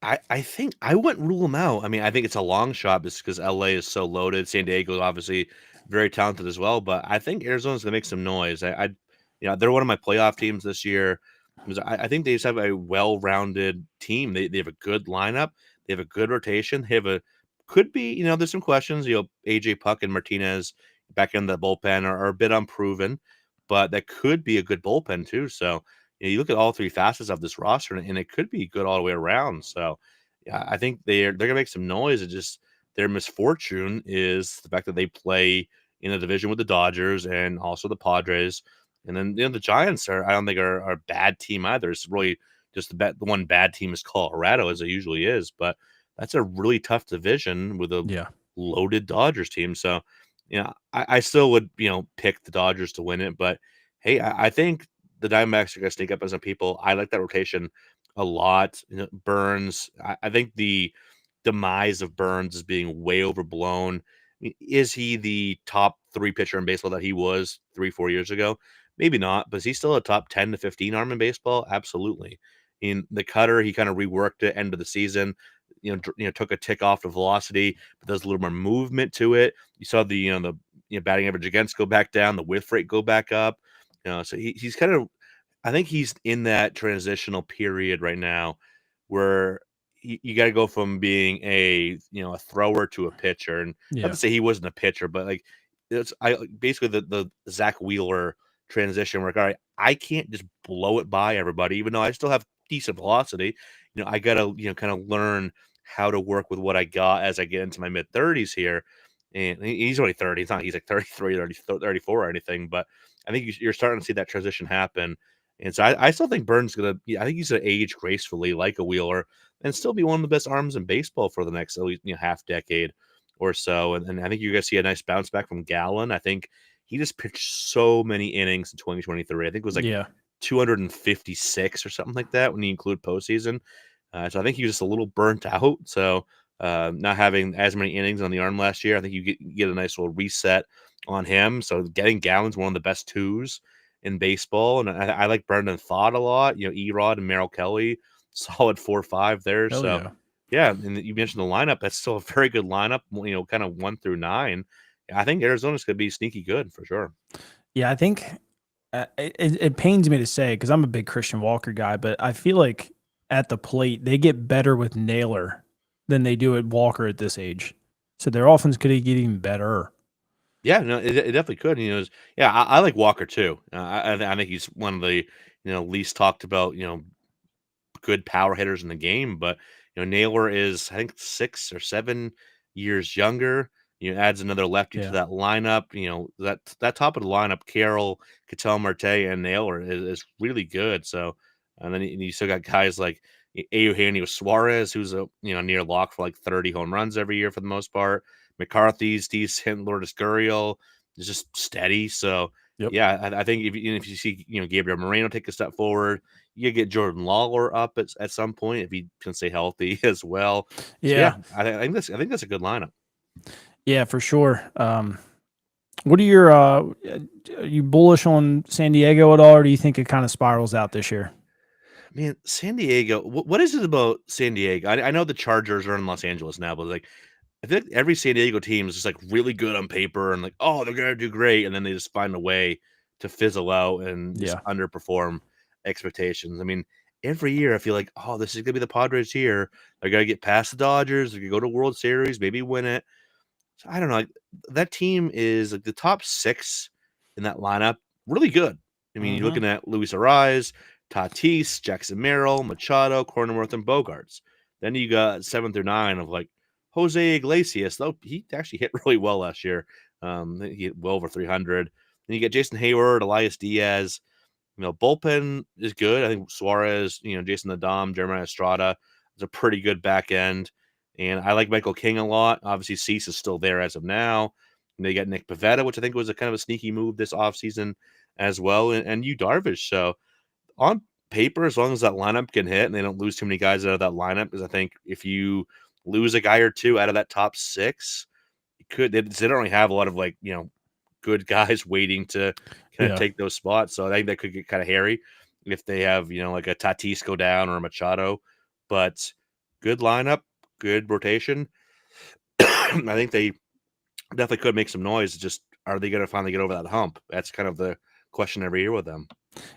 I think I wouldn't rule them out. I mean, I think it's a long shot just because LA is so loaded. San Diego is obviously very talented as well, but I think Arizona's gonna make some noise. They're one of my playoff teams this year. Because I think they just have a well-rounded team. They have a good lineup. They have a good rotation. They have could be, there's some questions. AJ Puck and Martinez back in the bullpen are a bit unproven, but that could be a good bullpen too. So you look at all three facets of this roster, and it could be good all the way around. So, yeah, I think they're gonna make some noise. It just their misfortune is the fact that they play in a division with the Dodgers and also the Padres, and then the Giants I don't think are a bad team either. It's really just the one bad team is Colorado, as it usually is, but that's a really tough division with a loaded Dodgers team. So, I still would pick the Dodgers to win it, but hey, I think the Diamondbacks are going to sneak up on some people. I like that rotation a lot. Burns, I think the demise of Burns is being way overblown. I mean, is he the top 3 pitcher in baseball that he was 3-4 years ago? Maybe not, but is he still a top 10 to 15 arm in baseball? Absolutely. In the cutter, he kind of reworked it end of the season. Took a tick off the velocity, but there's a little more movement to it. You saw the batting average against go back down, the whiff rate go back up. So he's kind of, I think he's in that transitional period right now where you got to go from being a thrower to a pitcher, and not to say he wasn't a pitcher, but like it's basically the Zach Wheeler transition where all right, I can't just blow it by everybody, even though I still have decent velocity. I gotta kind of learn how to work with what I got as I get into my mid 30s here. And he's only 30. It's not he's like 33, 34 or anything, but I think you're starting to see that transition happen. And so I still think Burns I think he's going to age gracefully like a Wheeler and still be one of the best arms in baseball for the next at least half decade or so. And I think you're going to see a nice bounce back from Gallen. I think he just pitched so many innings in 2023. I think it was like 256 or something like that when you include postseason. So I think he was just a little burnt out. So not having as many innings on the arm last year, I think you get a nice little reset on him. So getting Gallen's one of the best 2s in baseball, and I like Brendan Pfaadt a lot. Erod and Merrill Kelly, solid 4-5 there. Hell so yeah, and you mentioned the lineup. That's still a very good lineup. Kind of 1 through 9. I think Arizona's going to be sneaky good for sure. Yeah, I think it pains me to say because I'm a big Christian Walker guy, but I feel like at the plate they get better with Naylor than they do at Walker at this age. So their offense could get even better. Yeah, no, it definitely could. I like Walker too. I think he's one of the least talked about good power hitters in the game. But Naylor is I think 6 or 7 years younger. Adds another lefty to that lineup. That top of the lineup, Carroll, Ketel Marte, and Naylor is really good. So, and then you still got guys like Eugenio Suarez, who's a near lock for like 30 home runs every year for the most part. McCarthy's decent. Lourdes Gurriel is just steady. So yeah, I think if you see Gabriel Moreno take a step forward, you get Jordan Lawler up at some point if he can stay healthy as well. So, Yeah, I think that's a good lineup. Yeah, for sure. What are your are you bullish on San Diego at all, or do you think it kind of spirals out this year? Man, San Diego. What is it about San Diego? I know the Chargers are in Los Angeles now, but like I think every San Diego team is just like really good on paper and like, oh, they're gonna do great, and then they just find a way to fizzle out and just underperform expectations. I mean, every year I feel like, oh, this is gonna be the Padres here. They're gonna get past the Dodgers. They're gonna go to World Series, maybe win it. So I don't know. Like, that team is like the top 6 in that lineup. Really good. I mean, you're looking at Luis Ariz, Tatis, Jackson Merrill, Machado, Cronenworth, and Bogarts. Then you got 7 through 9 of like Jose Iglesias, though he actually hit really well last year. He hit well over 300. Then you get Jason Hayward, Elias Diaz. Bullpen is good. I think Suarez, Jason Adam, Jeremiah Estrada is a pretty good back end. And I like Michael King a lot. Obviously, Cease is still there as of now. And they got Nick Pivetta, which I think was a kind of a sneaky move this offseason as well, and Yu Darvish. So on paper, as long as that lineup can hit and they don't lose too many guys out of that lineup, because I think if you lose a guy or two out of that top six, they don't really have a lot of good guys waiting to kind of Yeah. take those spots. So I think that could get kind of hairy if they have, like a Tatis go down or a Machado. But good lineup, good rotation. I think they definitely could make some noise. Just are they going to finally get over that hump? That's kind of the question every year with them.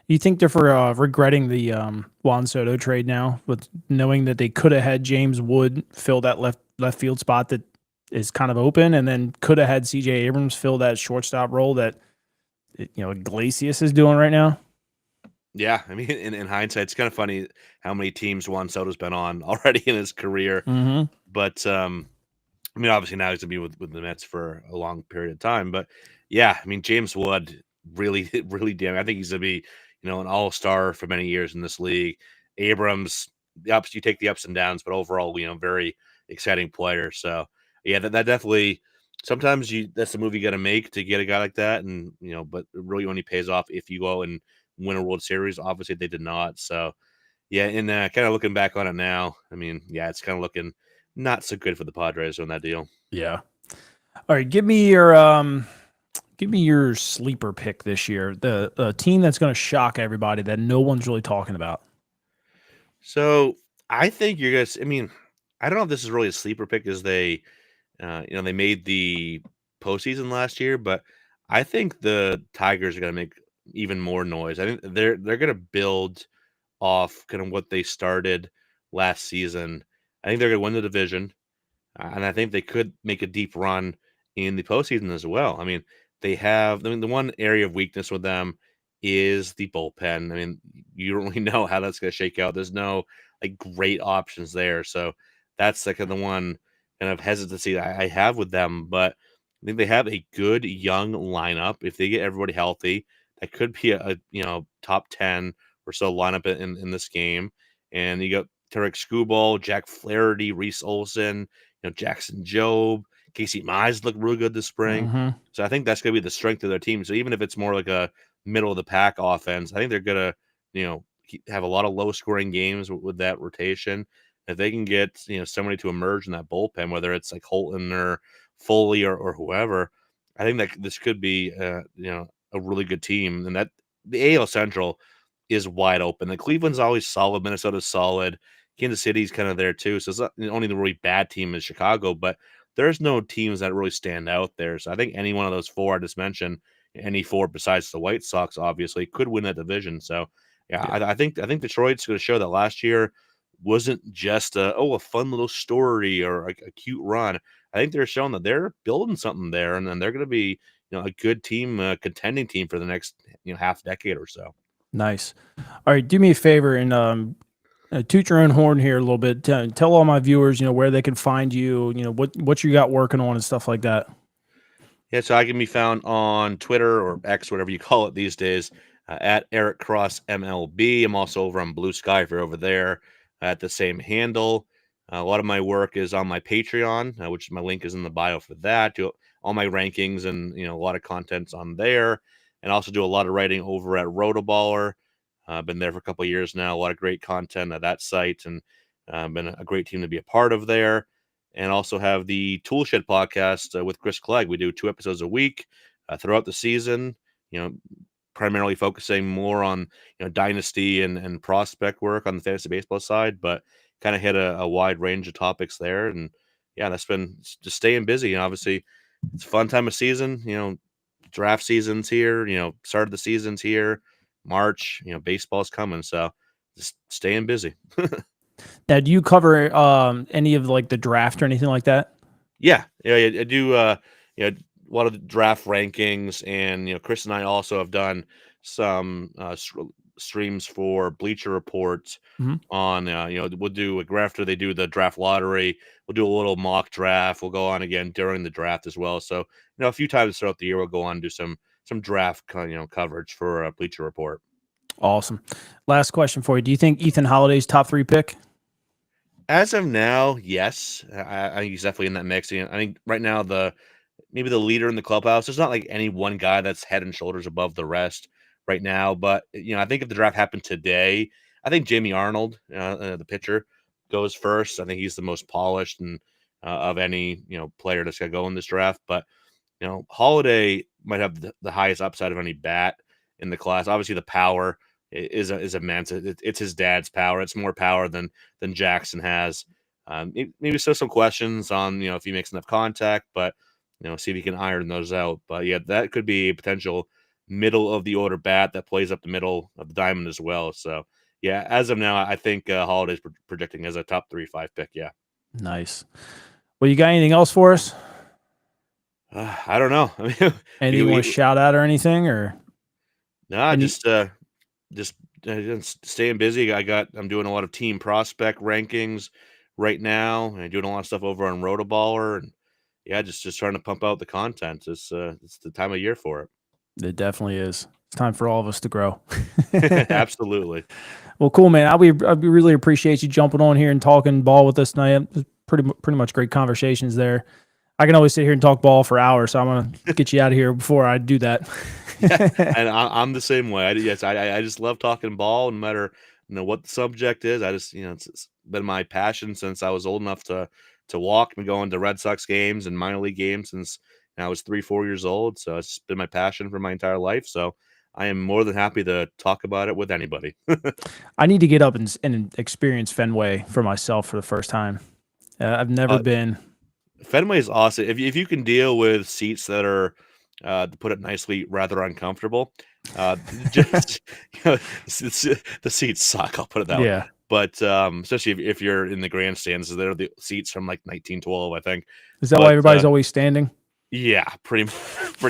You think they're regretting the Juan Soto trade now, with knowing that they could have had James Wood fill that left field spot that is kind of open, and then could have had C.J. Abrams fill that shortstop role that Iglesias is doing right now? Yeah, I mean, in hindsight, it's kind of funny how many teams Juan Soto's been on already in his career. Mm-hmm. But I mean, obviously now he's gonna be with the Mets for a long period of time. But yeah, I mean, James Wood really, really damn. I think he's gonna be, an all-star for many years in this league. Abrams, you take the ups and downs, but overall, very exciting player. So yeah, that definitely. Sometimes that's the move you got to make to get a guy like that, and but it really only pays off if you go and win a World Series. Obviously, they did not. So yeah, and kind of looking back on it now, I mean, yeah, it's kind of looking not so good for the Padres on that deal. Yeah. All right, give me your sleeper pick this year. The team that's going to shock everybody that no one's really talking about. So I think you're gonna. I mean, I don't know if this is really a sleeper pick, as they, they made the postseason last year, but I think the Tigers are gonna make even more noise. I think they're gonna build off kind of what they started last season. I think they're gonna win the division. And I think they could make a deep run in the postseason as well. I mean, the one area of weakness with them is the bullpen. I mean, you don't really know how that's going to shake out. There's no great options there. So that's the one kind of hesitancy I have with them. But I think they have a good young lineup. If they get everybody healthy, that could be a top 10 or so lineup in this game. And you got Tarek Skubal, Jack Flaherty, Reese Olson, Jackson Jobe, Casey Mize looked really good this spring. Mm-hmm. So I think that's going to be the strength of their team. So even if it's more like a middle of the pack offense, I think they're going to, have a lot of low scoring games with that rotation. If they can get, somebody to emerge in that bullpen, whether it's like Holton or Foley or whoever, I think that this could be, a really good team. And that the AL Central is wide open. The Cleveland's always solid. Minnesota's solid. Kansas City's kind of there too. So it's not only the really bad team is Chicago, but there's no teams that really stand out there. So I think any one of those four I just mentioned, any four besides the White Sox, obviously, could win that division. So yeah, I think Detroit's going to show that last year wasn't just a fun little story or a cute run. I think they're showing that they're building something there, and then they're going to be a good team, contending team for the next half decade or so. Nice. All right, do me a favor and toot your own horn here a little bit. Tell all my viewers, where they can find you, what you got working on and stuff like that. Yeah, so I can be found on Twitter or X, whatever you call it these days, at Eric Cross MLB. I'm also over on Blue Sky if you're over there at the same handle. A lot of my work is on my Patreon, which my link is in the bio for that. Do all my rankings and a lot of contents on there, and also do a lot of writing over at RotoBaller. I've been there for a couple of years now. A lot of great content at that site, and been a great team to be a part of there. And also have the Toolshed podcast with Chris Clegg. We do 2 episodes a week throughout the season. Primarily focusing more on dynasty and prospect work on the fantasy baseball side, but kind of hit a wide range of topics there. And yeah, that's been just staying busy. And obviously, it's a fun time of season. Draft season's here. Start of the season's here. March. Baseball's coming, so just staying busy. Now, do you cover any of the draft or anything like that? Yeah, I do. A lot of the draft rankings, and Chris and I also have done some streams for Bleacher Report Mm-hmm. on. We'll do after they do the draft lottery. We'll do a little mock draft. We'll go on again during the draft as well. So a few times throughout the year, we'll go on and do some draft coverage for Bleacher Report. Awesome. Last question for you. Do you think Ethan Holiday's top 3 pick? As of now, yes. I think he's definitely in that mix. I think right now maybe the leader in the clubhouse. There's not like any one guy that's head and shoulders above the rest right now. But I think if the draft happened today, I think Jamie Arnold, the pitcher, goes first. I think he's the most polished and of any player that's gonna go in this draft. But Holiday might have the highest upside of any bat in the class. Obviously, the power is immense. It's his dad's power. It's more power than Jackson has. Maybe still some questions on if he makes enough contact, but see if he can iron those out. But yeah, that could be a potential middle of the order bat that plays up the middle of the diamond as well. So yeah, as of now, I think Holiday's projecting as a top 3-5 pick. Yeah. Nice. Well, you got anything else for us? I don't know. I mean, Anything you want to shout out or anything, or no? Just staying busy. I'm doing a lot of team prospect rankings right now, and doing a lot of stuff over on RotoBaller, and yeah, just trying to pump out the content. It's the time of year for it. It definitely is. It's time for all of us to grow. Absolutely. Well, cool, man. I really appreciate you jumping on here and talking ball with us tonight. It was pretty much great conversations there. I can always sit here and talk ball for hours, so I'm gonna get you out of here before I do that. And I'm the same way. I just love talking ball, no matter what the subject is. I just it's been my passion since I was old enough to walk and go into Red Sox games and minor league games since I was 3-4 years old. So it's been my passion for my entire life. So I am more than happy to talk about it with anybody. I need to get up and experience Fenway for myself for the first time. I've never been. Fenway is awesome. If you can deal with seats that are, to put it nicely, rather uncomfortable, just the seats suck. I'll put it that way. But especially if you're in the grandstands, they're the seats from like 1912, I think. Is that why everybody's always standing? Yeah, pretty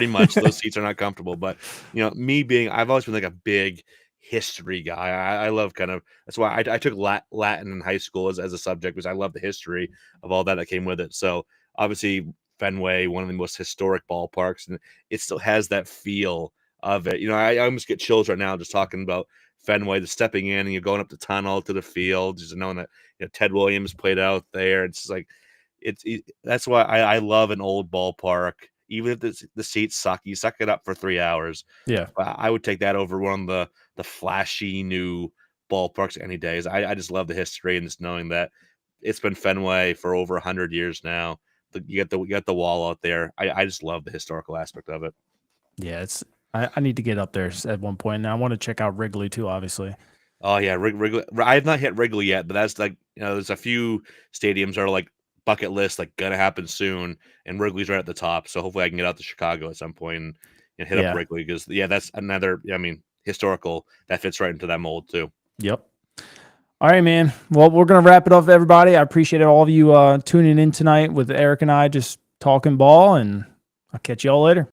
much. Those seats are not comfortable. But I've always been like a big history guy. I love that's why I took Latin in high school as a subject, because I love the history of all that came with it. So obviously Fenway, one of the most historic ballparks, and it still has that feel of it. I almost get chills right now just talking about Fenway, the stepping in and you're going up the tunnel to the field, just knowing that Ted Williams played out there. It's just like that's why I love an old ballpark. Even if the seats suck, you suck it up for 3 hours. Yeah, I would take that over one of the flashy new ballparks any days. I just love the history and just knowing that it's been Fenway for over 100 years now. You got the wall out there. I just love the historical aspect of it. Yeah, I need to get up there at one point. And I want to check out Wrigley too, obviously. Oh yeah, Wrigley. I have not hit Wrigley yet, but that's like there's a few stadiums that are like bucket list, like gonna happen soon, and Wrigley's right at the top. So hopefully I can get out to Chicago at some point and hit up Wrigley, because that's another. Historical that fits right into that mold too. Yep. All right, man. Well, we're gonna wrap it up, everybody. I appreciate all of you tuning in tonight with Eric and I just talking ball, and I'll catch you all later.